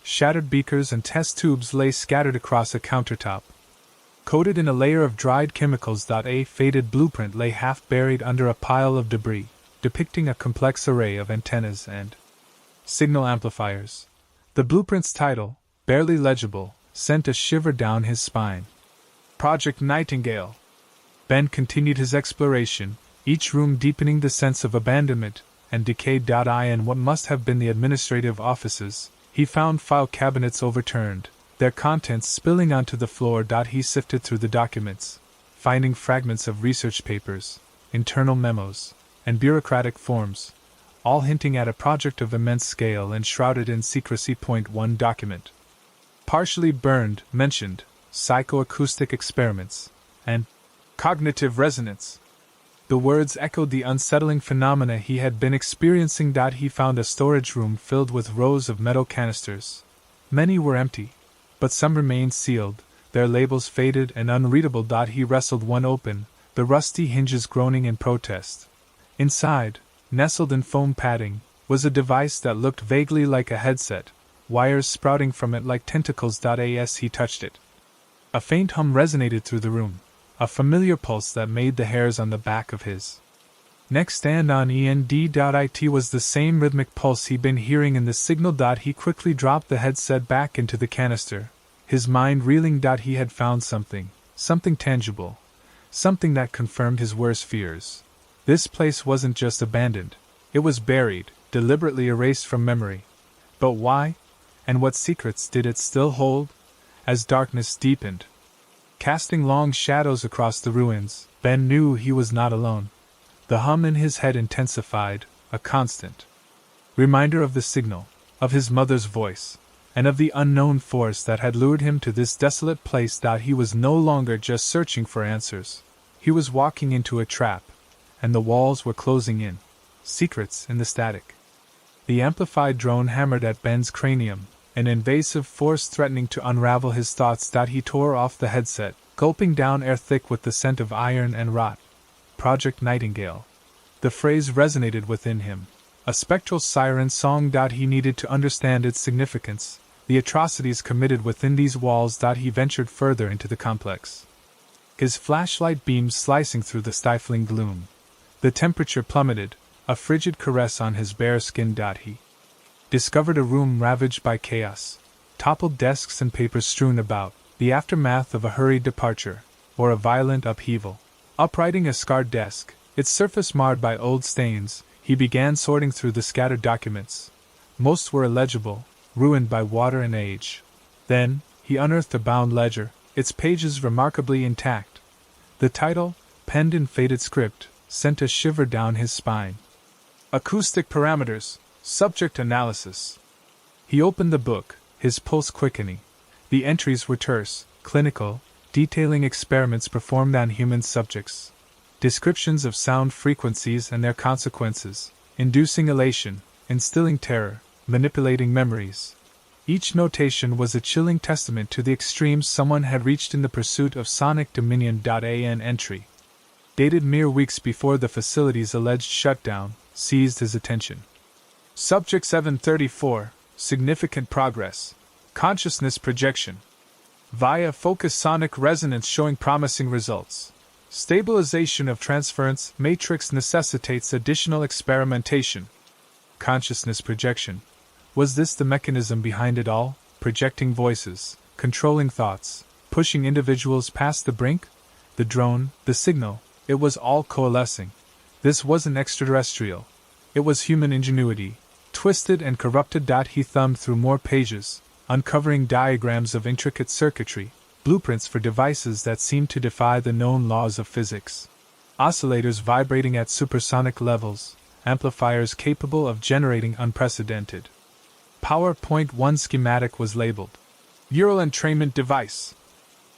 Shattered beakers and test tubes lay scattered across a countertop. Coated in a layer of dried chemicals. A faded blueprint lay half buried under a pile of debris, depicting a complex array of antennas and signal amplifiers. The blueprint's title, barely legible, sent a shiver down his spine. Project Nightingale. Ben continued his exploration, each room deepening the sense of abandonment and decay. In what must have been the administrative offices, he found file cabinets overturned, their contents spilling onto the floor. He sifted through the documents, finding fragments of research papers, internal memos, and bureaucratic forms, all hinting at a project of immense scale and shrouded in secrecy. One document, partially burned, mentioned psychoacoustic experiments and cognitive resonance. The words echoed the unsettling phenomena he had been experiencing. He found a storage room filled with rows of metal canisters. Many were empty, but some remained sealed, their labels faded and unreadable. He wrestled one open, the rusty hinges groaning in protest. Inside, nestled in foam padding, was a device that looked vaguely like a headset, wires sprouting from it like tentacles. As he touched it, a faint hum resonated through the room, a familiar pulse that made the hairs on the back of his neck stand on end. It was the same rhythmic pulse he'd been hearing in the signal. He quickly dropped the headset back into the canister, his mind reeling. He had found something tangible, something that confirmed his worst fears. This place wasn't just abandoned, it was buried, deliberately erased from memory. But why? And what secrets did it still hold? As darkness deepened, casting long shadows across the ruins, Ben knew he was not alone. The hum in his head intensified, a constant reminder of the signal, of his mother's voice, and of the unknown force that had lured him to this desolate place. He was no longer just searching for answers. He was walking into a trap, and the walls were closing in. Secrets in the static. The amplified drone hammered at Ben's cranium, an invasive force threatening to unravel his thoughts. He tore off the headset, gulping down air thick with the scent of iron and rot. Project Nightingale. The phrase resonated within him, a spectral siren song. He needed to understand its significance, the atrocities committed within these walls. He ventured further into the complex, his flashlight beams slicing through the stifling gloom. The temperature plummeted, a frigid caress on his bare skin. He discovered a room ravaged by chaos, toppled desks and papers strewn about, the aftermath of a hurried departure, or a violent upheaval. Uprighting a scarred desk, its surface marred by old stains, he began sorting through the scattered documents. Most were illegible, ruined by water and age. Then, he unearthed a bound ledger, its pages remarkably intact. The title, penned in faded script, sent a shiver down his spine. Acoustic Parameters, Subject Analysis. He opened the book, his pulse quickening. The entries were terse, clinical, detailing experiments performed on human subjects. Descriptions of sound frequencies and their consequences, inducing elation, instilling terror, manipulating memories. Each notation was a chilling testament to the extremes someone had reached in the pursuit of sonic dominion. An entry, dated mere weeks before the facility's alleged shutdown, seized his attention. Subject 734, Significant Progress. Consciousness Projection. Via focused sonic resonance showing promising results. Stabilization of transference matrix necessitates additional experimentation. Consciousness projection. Was this the mechanism behind it all? Projecting voices, controlling thoughts, pushing individuals past the brink? The drone, the signal, it was all coalescing. This wasn't extraterrestrial. It was human ingenuity, twisted and corrupted. He thumbed through more pages, uncovering diagrams of intricate circuitry, blueprints for devices that seemed to defy the known laws of physics. Oscillators vibrating at supersonic levels, amplifiers capable of generating unprecedented power. One schematic was labeled Neural Entrainment Device.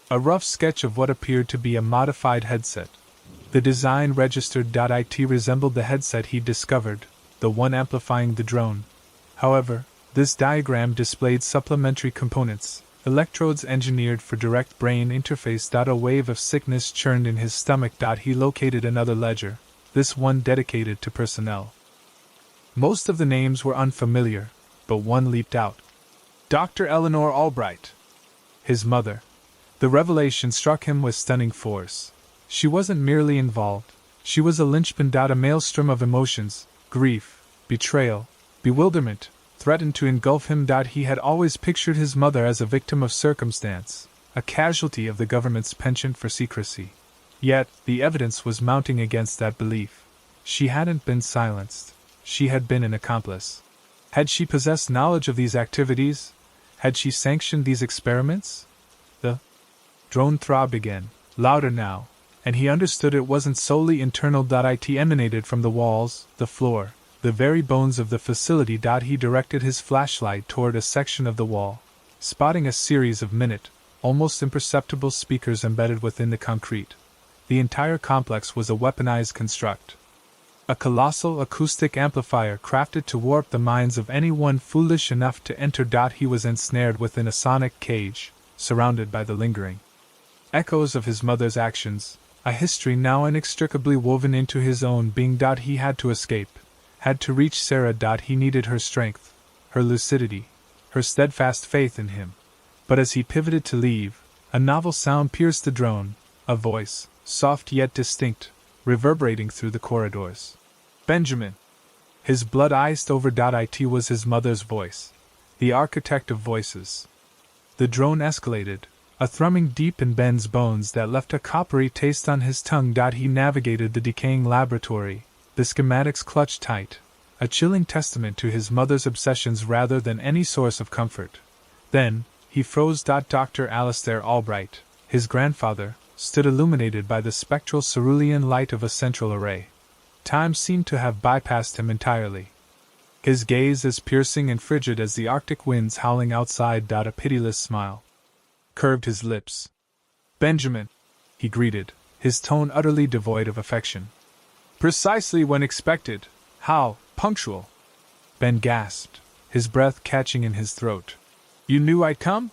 A rough sketch of what appeared to be a modified headset. The design registered. It resembled the headset he'd discovered, the one amplifying the drone. However, this diagram displayed supplementary components, electrodes engineered for direct brain interface. A wave of sickness churned in his stomach. He located another ledger, this one dedicated to personnel. Most of the names were unfamiliar, but one leaped out. Dr. Eleanor Albright. His mother. The revelation struck him with stunning force. She wasn't merely involved, she was a linchpin. A maelstrom of emotions, grief, betrayal, bewilderment, threatened to engulf him. He had always pictured his mother as a victim of circumstance, a casualty of the government's penchant for secrecy. Yet, the evidence was mounting against that belief. She hadn't been silenced. She had been an accomplice. Had she possessed knowledge of these activities? Had she sanctioned these experiments? The drone throbbed again, louder now, and he understood it wasn't solely internal. It emanated from the walls, the floor, the very bones of the facility. He directed his flashlight toward a section of the wall, spotting a series of almost imperceptible speakers embedded within the concrete. The entire complex was a weaponized construct. A colossal acoustic amplifier crafted to warp the minds of anyone foolish enough to enter. He was ensnared within a sonic cage, surrounded by the lingering echoes of his mother's actions, a history now inextricably woven into his own being. He had to escape, had to reach Sarah. He needed her strength, her lucidity, her steadfast faith in him. But as he pivoted to leave, a novel sound pierced the drone, a voice, soft yet distinct, reverberating through the corridors. Benjamin. His blood iced over. It was his mother's voice, the architect of voices. The drone escalated, a thrumming deep in Ben's bones that left a coppery taste on his tongue. He navigated the decaying laboratory, the schematics clutched tight, a chilling testament to his mother's obsessions rather than any source of comfort. Then, he froze. Dr. Alistair Albright, his grandfather, stood illuminated by the spectral cerulean light of a central array. Time seemed to have bypassed him entirely. His gaze as piercing and frigid as the Arctic winds howling outside. A pitiless smile curved his lips. Benjamin, he greeted, his tone utterly devoid of affection. Precisely when expected. How punctual. Ben gasped, his breath catching in his throat. You knew I'd come?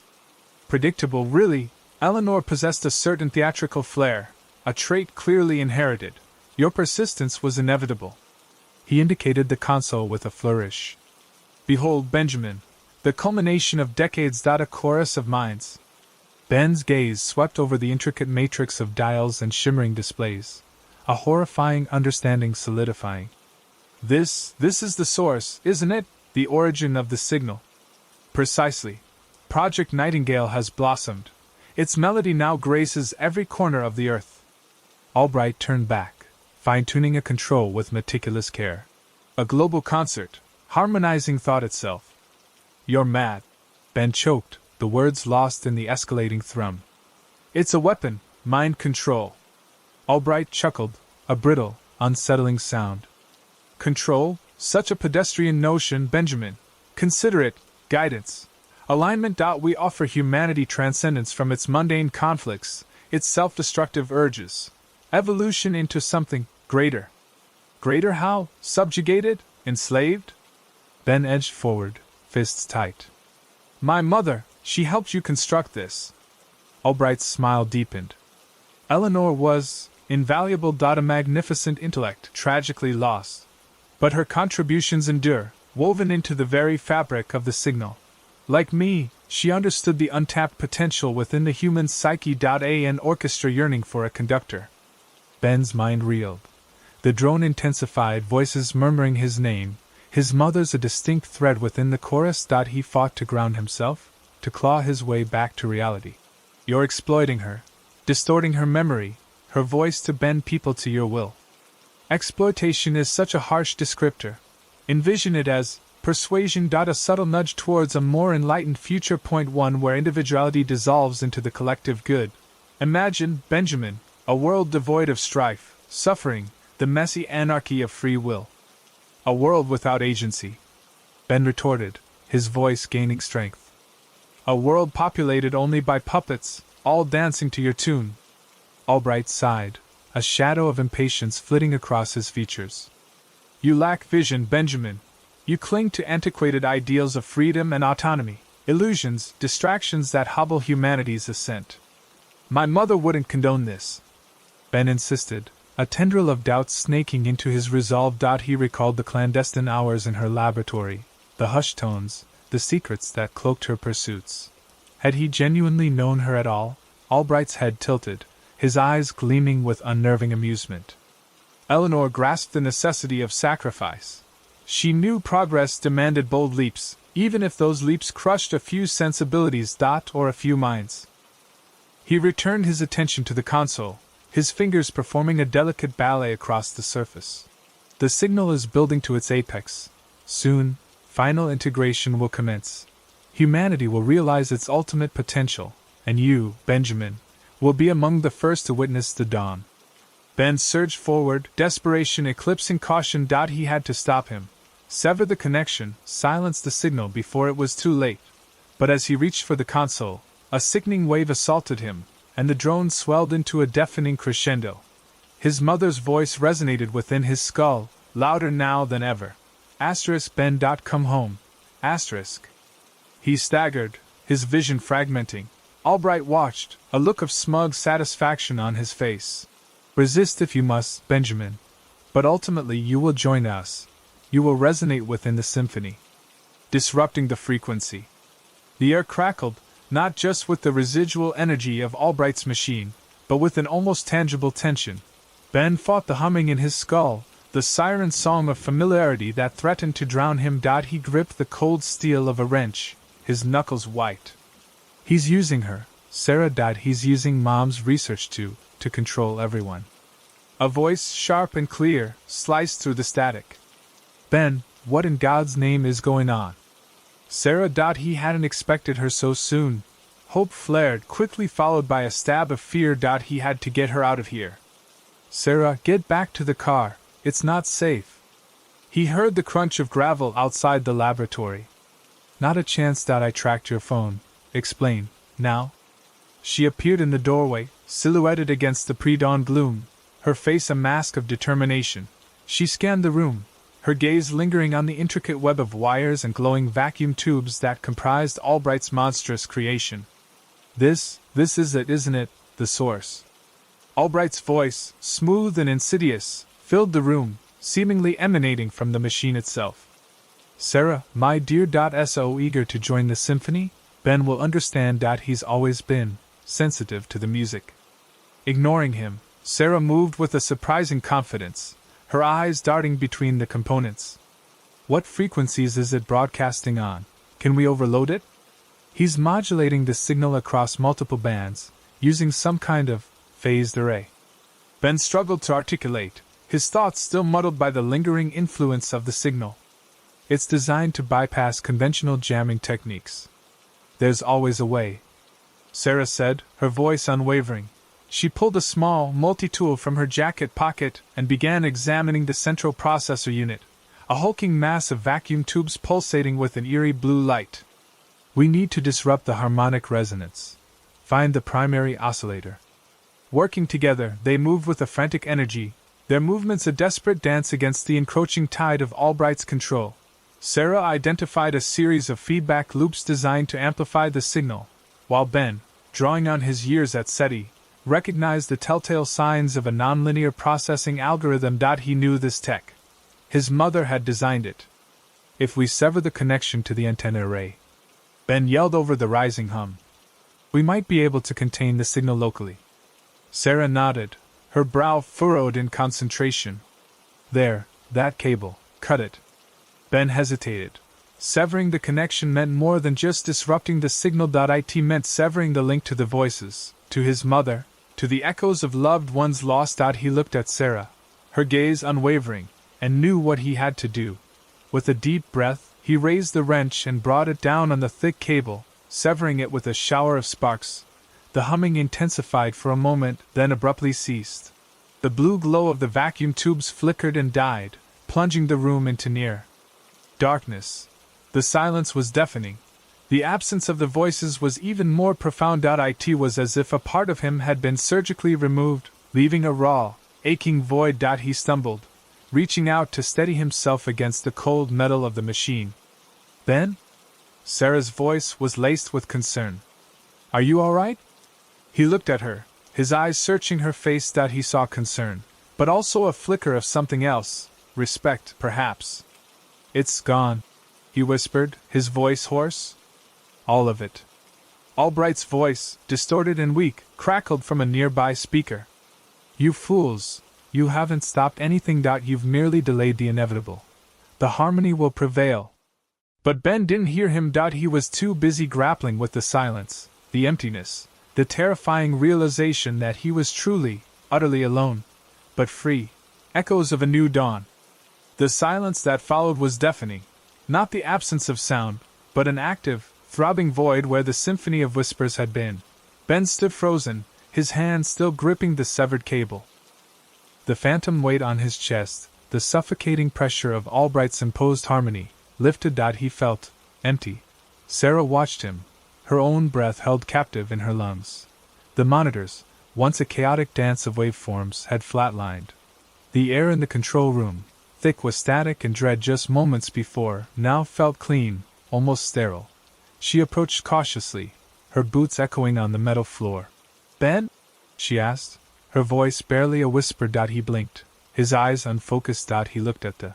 Predictable, really. Eleanor possessed a certain theatrical flair, a trait clearly inherited. Your persistence was inevitable. He indicated the console with a flourish. Behold, Benjamin, the culmination of decades. A chorus of minds. Ben's gaze swept over the intricate matrix of dials and shimmering displays, a horrifying understanding solidifying. This is the source, isn't it? The origin of the signal. Precisely. Project Nightingale has blossomed. Its melody now graces every corner of the earth. Albright turned back, fine-tuning a control with meticulous care. A global concert, harmonizing thought itself. You're mad. Ben choked, the words lost in the escalating thrum. It's a weapon, mind control. Albright chuckled, a brittle, unsettling sound. Control? Such a pedestrian notion, Benjamin. Consider it guidance. Alignment. We offer humanity transcendence from its mundane conflicts, its self-destructive urges. Evolution into something greater. Greater how? Subjugated? Enslaved? Ben edged forward, fists tight. My mother, she helped you construct this. Albright's smile deepened. Eleanor was invaluable. A magnificent intellect, tragically lost. But her contributions endure, woven into the very fabric of the signal. Like me, she understood the untapped potential within the human psyche. An orchestra yearning for a conductor. Ben's mind reeled. The drone intensified, voices murmuring his name, his mother's a distinct thread within the chorus. He fought to ground himself, to claw his way back to reality. You're exploiting her, distorting her memory, her voice to bend people to your will. Exploitation is such a harsh descriptor. Envision it as persuasion. A subtle nudge towards a more enlightened future. One where individuality dissolves into the collective good. Imagine, Benjamin, a world devoid of strife, suffering, the messy anarchy of free will. A world without agency. Ben retorted, his voice gaining strength. A world populated only by puppets, all dancing to your tune. Albright sighed, a shadow of impatience flitting across his features. You lack vision, Benjamin. You cling to antiquated ideals of freedom and autonomy, illusions, distractions that hobble humanity's ascent. My mother wouldn't condone this. Ben insisted, a tendril of doubt snaking into his resolve. He recalled the clandestine hours in her laboratory, the hushed tones, the secrets that cloaked her pursuits. Had he genuinely known her at all? Albright's head tilted, his eyes gleaming with unnerving amusement. Eleanor grasped the necessity of sacrifice. She knew progress demanded bold leaps, even if those leaps crushed a few sensibilities. Or a few minds. He returned his attention to the console, his fingers performing a delicate ballet across the surface. The signal is building to its apex. Soon, final integration will commence. Humanity will realize its ultimate potential, and you, Benjamin, will be among the first to witness the dawn. Ben surged forward, desperation eclipsing caution. He had to stop him, sever the connection, silence the signal before it was too late. But as he reached for the console, a sickening wave assaulted him, and the drone swelled into a deafening crescendo. His mother's voice resonated within his skull, louder now than ever. Ben. Come home. He staggered, his vision fragmenting. Albright watched, a look of smug satisfaction on his face. Resist if you must, Benjamin. But ultimately you will join us. You will resonate within the symphony, disrupting the frequency. The air crackled, not just with the residual energy of Albright's machine, but with an almost tangible tension. Ben fought the humming in his skull, the siren song of familiarity that threatened to drown him. He gripped the cold steel of a wrench, his knuckles white. He's using her, Sarah. He's using Mom's research to control everyone. A voice, sharp and clear, sliced through the static. Ben, what in God's name is going on? Sarah. He hadn't expected her so soon. Hope flared, quickly followed by a stab of fear. He had to get her out of here. Sarah, get back to the car, it's not safe. He heard the crunch of gravel outside the laboratory. Not a chance. I tracked your phone. Explain, now. She appeared in the doorway, silhouetted against the pre-dawn gloom, her face a mask of determination. She scanned the room, her gaze lingering on the intricate web of wires and glowing vacuum tubes that comprised Albright's monstrous creation. This is it, isn't it, the source? Albright's voice, smooth and insidious, filled the room, seemingly emanating from the machine itself. Sarah, my dear. So eager to join the symphony? Ben will understand. He's always been sensitive to the music. Ignoring him, Sarah moved with a surprising confidence, her eyes darting between the components. What frequencies is it broadcasting on? Can we overload it? He's modulating the signal across multiple bands, using some kind of phased array. Ben struggled to articulate, his thoughts still muddled by the lingering influence of the signal. It's designed to bypass conventional jamming techniques. There's always a way, Sarah said, her voice unwavering. She pulled a small multi-tool from her jacket pocket and began examining the central processor unit, a hulking mass of vacuum tubes pulsating with an eerie blue light. We need to disrupt the harmonic resonance. Find the primary oscillator. Working together, they moved with a frantic energy, their movements a desperate dance against the encroaching tide of Albright's control. Sarah identified a series of feedback loops designed to amplify the signal, while Ben, drawing on his years at SETI, recognized the telltale signs of a nonlinear processing algorithm. He knew this tech. His mother had designed it. If we sever the connection to the antenna array, Ben yelled over the rising hum, we might be able to contain the signal locally. Sarah nodded, her brow furrowed in concentration. There, that cable, cut it. Ben hesitated. Severing the connection meant more than just disrupting the signal. It meant severing the link to the voices, to his mother, to the echoes of loved ones lost. He looked at Sarah, her gaze unwavering, and knew what he had to do. With a deep breath, he raised the wrench and brought it down on the thick cable, severing it with a shower of sparks. The humming intensified for a moment, then abruptly ceased. The blue glow of the vacuum tubes flickered and died, plunging the room into near darkness. The silence was deafening. The absence of the voices was even more profound. It was as if a part of him had been surgically removed, leaving a raw, aching void. He stumbled, reaching out to steady himself against the cold metal of the machine. Ben? Sarah's voice was laced with concern. Are you all right? He looked at her, his eyes searching her face. He saw concern, but also a flicker of something else, respect, perhaps. It's gone, he whispered, his voice hoarse. All of it. Albright's voice, distorted and weak, crackled from a nearby speaker. You fools, you haven't stopped anything. You've merely delayed the inevitable. The harmony will prevail. But Ben didn't hear him. He was too busy grappling with the silence, the emptiness, the terrifying realization that he was truly, utterly alone, but free. Echoes of a new dawn. The silence that followed was deafening, not the absence of sound, but an active, throbbing void where the symphony of whispers had been. Ben stood frozen, his hand still gripping the severed cable. The phantom weight on his chest, the suffocating pressure of Albright's imposed harmony, lifted. He felt empty. Sarah watched him, her own breath held captive in her lungs. The monitors, once a chaotic dance of waveforms, had flatlined. The air in the control room, thick with static and dread just moments before, now felt clean, almost sterile. She approached cautiously, her boots echoing on the metal floor. Ben? She asked, her voice barely a whisper. He blinked, his eyes unfocused. He looked at the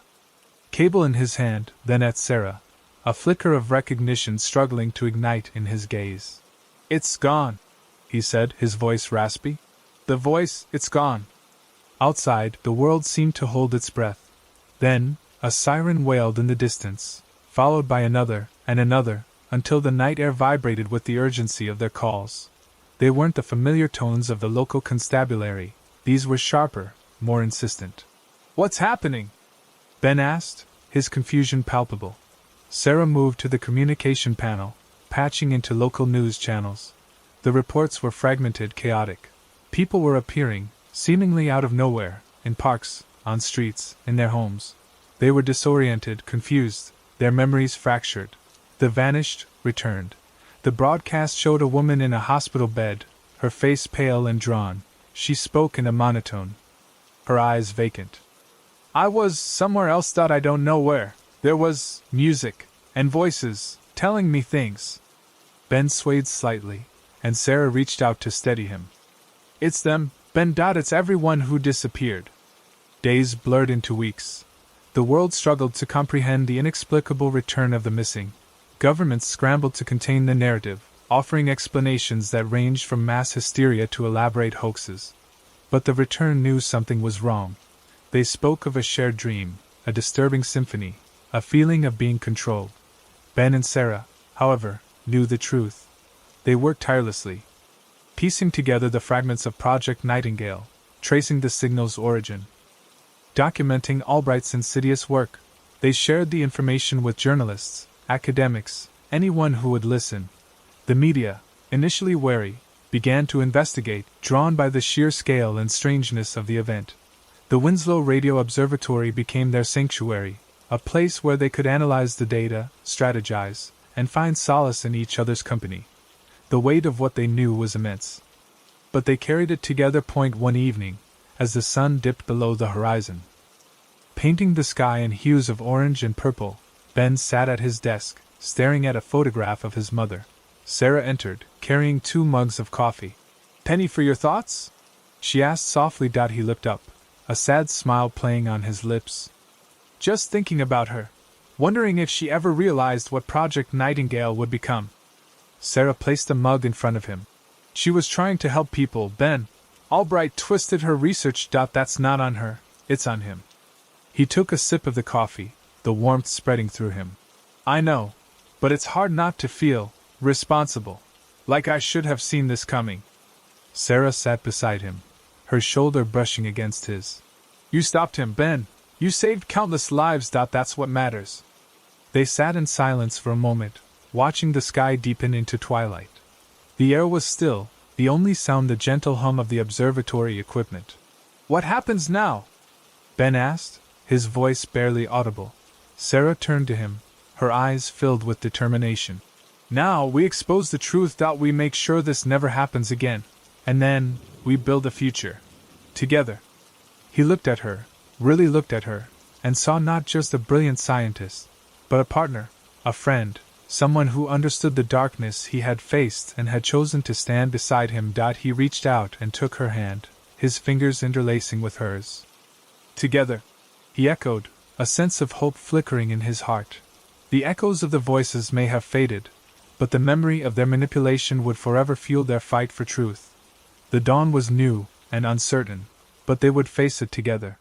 cable in his hand, then at Sarah, a flicker of recognition struggling to ignite in his gaze. It's gone, he said, his voice raspy. The voice, it's gone. Outside, the world seemed to hold its breath. Then, a siren wailed in the distance, followed by another, and another, until the night air vibrated with the urgency of their calls. They weren't the familiar tones of the local constabulary, these were sharper, more insistent. What's happening? Ben asked, his confusion palpable. Sarah moved to the communication panel, patching into local news channels. The reports were fragmented, chaotic. People were appearing, seemingly out of nowhere, in parks, on streets, in their homes. They were disoriented, confused, their memories fractured. The vanished, returned. The broadcast showed a woman in a hospital bed, her face pale and drawn. She spoke in a monotone, her eyes vacant. I was somewhere else. I don't know where. There was music and voices telling me things. Ben swayed slightly, and Sarah reached out to steady him. It's them, Ben. It's everyone who disappeared. Days blurred into weeks. The world struggled to comprehend the inexplicable return of the missing. Governments scrambled to contain the narrative, offering explanations that ranged from mass hysteria to elaborate hoaxes. But the return knew something was wrong. They spoke of a shared dream, a disturbing symphony, a feeling of being controlled. Ben and Sarah, however, knew the truth. They worked tirelessly, piecing together the fragments of Project Nightingale, tracing the signal's origin. documenting Albright's insidious work. They shared the information with journalists, academics, anyone who would listen. The media, initially wary, began to investigate, drawn by the sheer scale and strangeness of the event. The Winslow Radio Observatory became their sanctuary, a place where they could analyze the data, strategize, and find solace in each other's company. The weight of what they knew was immense. But they carried it together. One evening, as the sun dipped below the horizon, painting the sky in hues of orange and purple, Ben sat at his desk, staring at a photograph of his mother. Sarah entered, carrying 2 mugs of coffee. "Penny for your thoughts?" she asked softly. He looked up, a sad smile playing on his lips. "Just thinking about her. Wondering if she ever realized what Project Nightingale would become." Sarah placed a mug in front of him. "She was trying to help people, Ben. Albright twisted her research. That's not on her, it's on him." He took a sip of the coffee, the warmth spreading through him. "I know, but it's hard not to feel responsible. Like I should have seen this coming." Sarah sat beside him, her shoulder brushing against his. "You stopped him, Ben. You saved countless lives. That's what matters." They sat in silence for a moment, watching the sky deepen into twilight. The air was still, the only sound the gentle hum of the observatory equipment. "What happens now?" Ben asked, his voice barely audible. Sarah turned to him, her eyes filled with determination. "Now we expose the truth. We make sure this never happens again. And then, we build a future. Together." He looked at her, really looked at her, and saw not just a brilliant scientist, but a partner, a friend, someone who understood the darkness he had faced and had chosen to stand beside him. He reached out and took her hand, his fingers interlacing with hers. "Together," he echoed, a sense of hope flickering in his heart. The echoes of the voices may have faded, but the memory of their manipulation would forever fuel their fight for truth. The dawn was new and uncertain, but they would face it together.